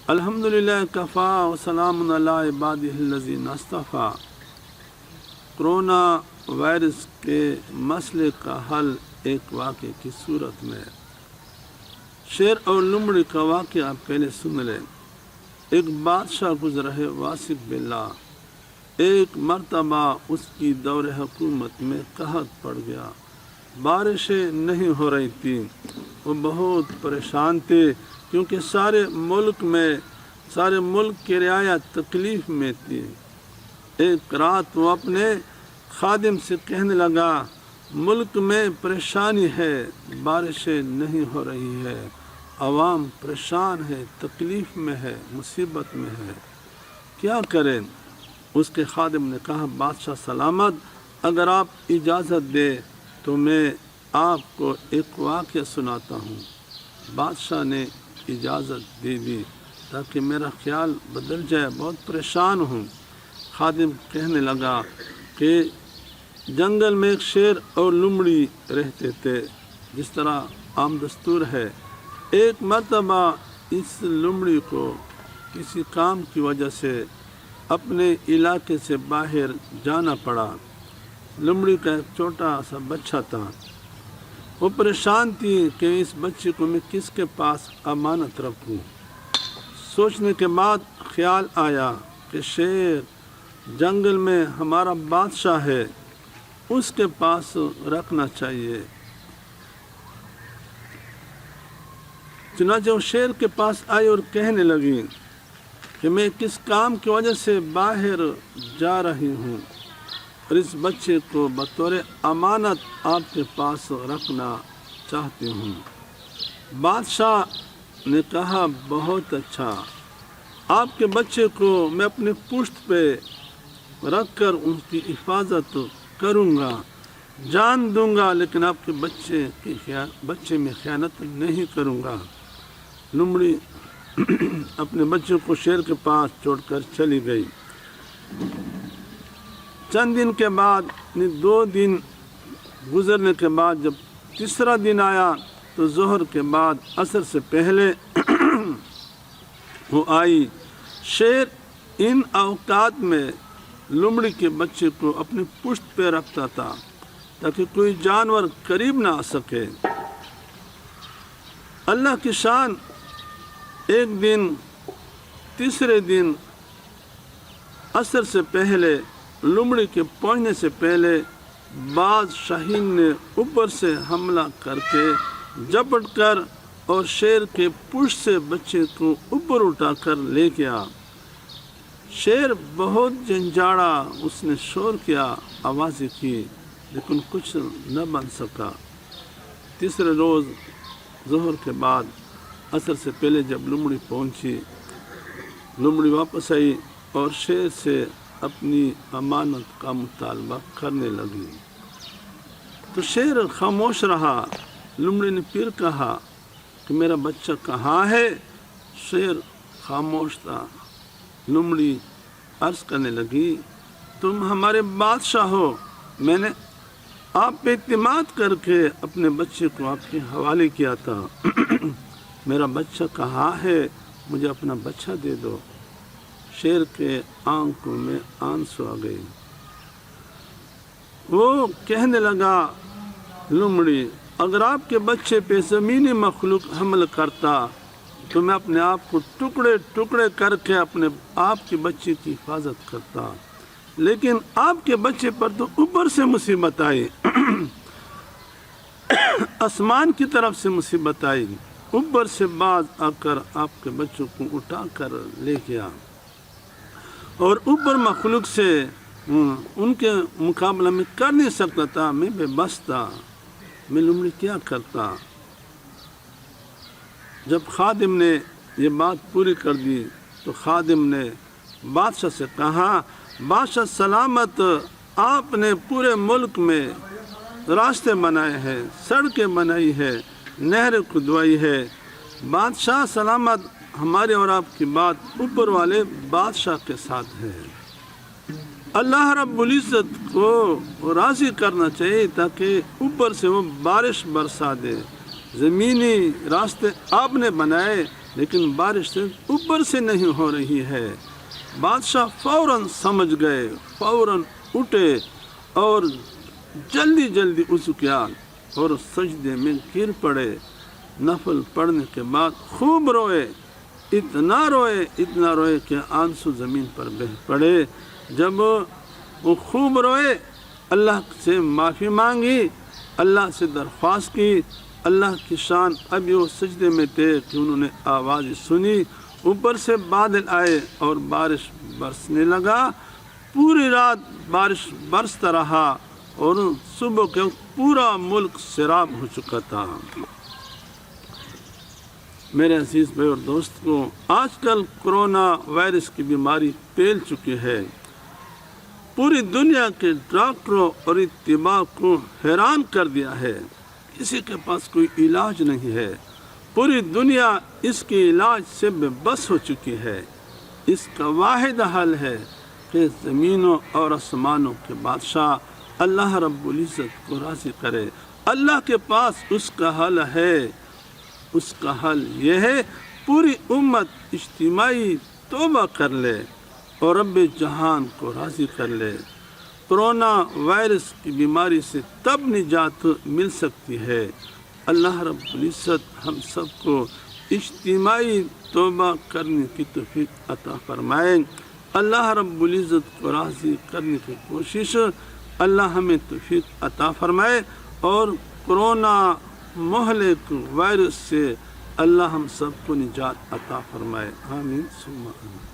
الحمدللہ کفا وسلام علی عبادہ الذین اصطفیٰ۔ کرونا وائرس کے مسئلے کا حل ایک واقعے کی صورت میں۔ شیر اور لمڑی کا واقعہ پہلے سن لیں۔ ایک بادشاہ گزرا ہے واثق باللہ۔ ایک مرتبہ اس کی دور حکومت میں قحط پڑ گیا، بارشیں نہیں ہو رہی تھیں، وہ بہت پریشان تھے کیونکہ سارے ملک کی رعایا تکلیف میں تھی۔ ایک رات وہ اپنے خادم سے کہنے لگا، ملک میں پریشانی ہے، بارشیں نہیں ہو رہی ہے، عوام پریشان ہے، تکلیف میں ہے، مصیبت میں ہے، کیا کریں؟ اس کے خادم نے کہا، بادشاہ سلامت، اگر آپ اجازت دیں تو میں آپ کو ایک واقعہ سناتا ہوں۔ بادشاہ نے اجازت دے دی تاکہ میرا خیال بدل جائے، بہت پریشان ہوں۔ خادم کہنے لگا کہ جنگل میں ایک شیر اور لمڑی رہتے تھے، جس طرح عام دستور ہے۔ ایک مرتبہ اس لمڑی کو کسی کام کی وجہ سے اپنے علاقے سے باہر جانا پڑا۔ لمڑی کا ایک چھوٹا سا بچہ تھا، وہ پریشان تھی کہ اس بچے کو میں کس کے پاس امانت رکھوں۔ سوچنے کے بعد خیال آیا کہ شیر جنگل میں ہمارا بادشاہ ہے، اس کے پاس رکھنا چاہیے۔ چنانچہ وہ شیر کے پاس آئی اور کہنے لگی کہ میں کس کام کی وجہ سے باہر جا رہی ہوں اور اس بچے کو بطور امانت آپ کے پاس رکھنا چاہتی ہوں۔ بادشاہ نے کہا، بہت اچھا، آپ کے بچے کو میں اپنے پشت پہ رکھ کر ان کی حفاظت کروں گا، جان دوں گا، لیکن آپ کے بچے میں خیانت نہیں کروں گا۔ لمڑی اپنے بچے کو شیر کے پاس چھوڑ کر چلی گئی۔ چند دن کے بعد 2 دن گزرنے کے بعد جب تیسرا دن آیا تو ظہر کے بعد عصر سے پہلے وہ آئی۔ شیر ان اوقات میں لمڑی کے بچے کو اپنے پشت پہ رکھتا تھا تاکہ کوئی جانور قریب نہ آ سکے۔ اللہ کی شان، ایک دن تیسرے دن عصر سے پہلے لمڑی کے پہنچنے سے پہلے باز شاہین نے اوپر سے حملہ کر کے جپٹ کر اور شیر کے پشت سے بچے کو اوپر اٹھا کر لے گیا۔ شیر بہت جھنجھاڑا، اس نے شور کیا، آوازیں کی، لیکن کچھ نہ بن سکا۔ تیسرے روز ظہر کے بعد عصر سے پہلے جب لمڑی پہنچی، لمڑی واپس آئی اور شیر سے اپنی امانت کا مطالبہ کرنے لگی تو شیر خاموش رہا۔ لمڑی نے پھر کہا کہ میرا بچہ کہاں ہے؟ شیر خاموش تھا۔ لمڑی عرض کرنے لگی، تم ہمارے بادشاہ ہو، میں نے آپ پہ اعتماد کر کے اپنے بچے کو آپ کے حوالے کیا تھا، میرا بچہ کہاں ہے؟ مجھے اپنا بچہ دے دو۔ شیر کے آنکھوں میں آنسو آ گئے۔ وہ کہنے لگا، لمڑی، اگر آپ کے بچے پہ زمینی مخلوق حمل کرتا تو میں اپنے آپ کو ٹکڑے ٹکڑے کر کے اپنے آپ کے بچے کی حفاظت کرتا، لیکن آپ کے بچے پر تو اوپر سے مصیبت آئی، آسمان کی طرف سے مصیبت آئی، اوپر سے باز آ کر آپ کے بچوں کو اٹھا کر لے گیا، اور اوپر مخلوق سے ان کے مقابلہ میں کر نہیں سکتا تھا، میں بے بس تھا، میں لمڑی کیا کرتا۔ جب خادم نے یہ بات پوری کر دی تو خادم نے بادشاہ سے کہا، بادشاہ سلامت، آپ نے پورے ملک میں راستے بنائے ہیں، سڑکیں بنائی ہے، نہریں کھدوائی ہے، بادشاہ سلامت، ہمارے اور آپ کی بات اوپر والے بادشاہ کے ساتھ ہے۔ اللہ رب العزت کو راضی کرنا چاہیے تاکہ اوپر سے وہ بارش برسا دے۔ زمینی راستے آپ نے بنائے، لیکن بارش سے اوپر سے نہیں ہو رہی ہے۔ بادشاہ فوراً سمجھ گئے، فوراً اٹھے اور جلدی جلدی وضو کیا اور سجدے میں گر پڑے۔ نفل پڑھنے کے بعد خوب روئے، اتنا روئے کہ آنسو زمین پر بہہ پڑے۔ جب وہ خوب روئے، اللہ سے معافی مانگی، اللہ سے درخواست کی۔ اللہ کی شان، ابھی وہ سجدے میں تھے کہ انہوں نے آواز سنی، اوپر سے بادل آئے اور بارش برسنے لگا۔ پوری رات بارش برستا رہا اور صبح کے پورا ملک سیراب ہو چکا تھا۔ میرے عزیز بھائی اور دوستوں، آج کل کرونا وائرس کی بیماری پھیل چکی ہے۔ پوری دنیا کے ڈاکٹروں اور طباء کو حیران کر دیا ہے۔ کسی کے پاس کوئی علاج نہیں ہے۔ پوری دنیا اس کے علاج سے بے بس ہو چکی ہے۔ اس کا واحد حل ہے کہ زمینوں اور آسمانوں کے بادشاہ اللہ رب العزت کو راضی کرے۔ اللہ کے پاس اس کا حل ہے۔ اس کا حل یہ ہے پوری امت اجتماعی توبہ کر لے اور رب جہان کو راضی کر لے۔ کرونا وائرس کی بیماری سے تب نجات مل سکتی ہے۔ اللہ رب العزت ہم سب کو اجتماعی توبہ کرنے کی توفیق عطا فرمائے۔ اللہ رب العزت کو راضی کرنے کی کوشش اللہ ہمیں توفیق عطا فرمائے، اور کرونا مہلک وائرس سے اللہ ہم سب کو نجات عطا فرمائے۔ آمین ثم آمین۔